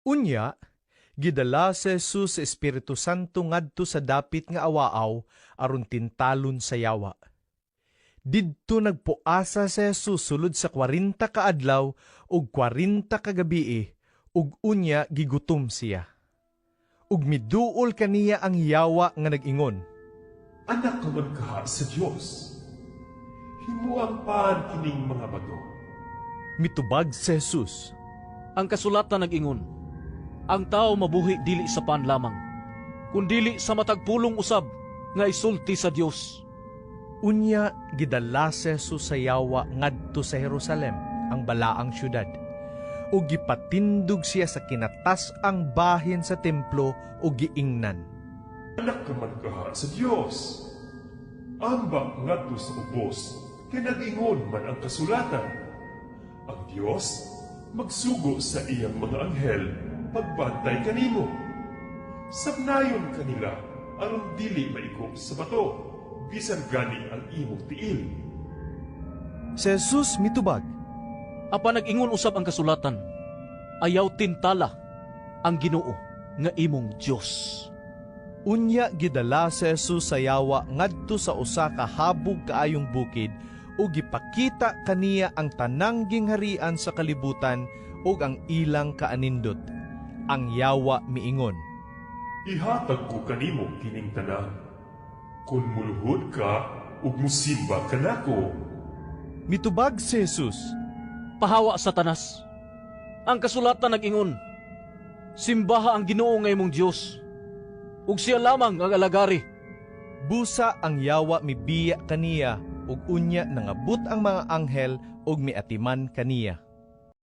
Unya, gidala si Jesus sa Espiritu Santo ngadto sa dapit nga awaaw aron tintalon sa yawa. Didto nagpuasa si Jesus sulod sa 40 ka adlaw ug 40 ka gabii ug unya gigutom siya. Ug miduol kaniya ang yawa nga nag-ingon, Anak ka man kaha sa Diyos. Himuang paan kining mga bato. mitubag si Jesus. Ang kasulatan nag-ingon, ang tao mabuhi dili sa pan lamang, kundili sa matagpulong usab nga isulti sa Dios. Unya, gidala si Jesus sa yawa ngadto sa Jerusalem, ang balaang syudad. Ug gipatindog siya sa kinatas ang bahin sa templo ug giingnan. Anak ka man kaha sa Diyos. Ambak ngadto sa ubos, kay nag-ingon man ang kasulatan. Ang Diyos magsugo sa iyang mga anghel pagbantay kanimo. Sabnayon kanila aron dili maigop sa bato, bisan gani ang imong tiil. Si Jesus mitubag, Apan nag-ingon usab ang kasulatan, ayaw tintala ang Ginoo nga imong Dios. unya gidala si Jesus sa yawa ngadto sa usa ka habog kaayong bukid ug gipakita kaniya ang tanang gingharian sa kalibutan ug ang ilang kaanindot. Ang yawa miingon, Ihatag ko kanimo kining tanan. Kung muluhod ka ug musimba ka nako. mitubag si Jesus, Pahawa Satanas. Ang kasulatan nag-ingon, simbaha ang Ginoo nga imong Dios, ug siya lamang ang alagari. busa ang yawa mibiya kaniya ug unya nangabot ang mga anghel ug miatiman kaniya.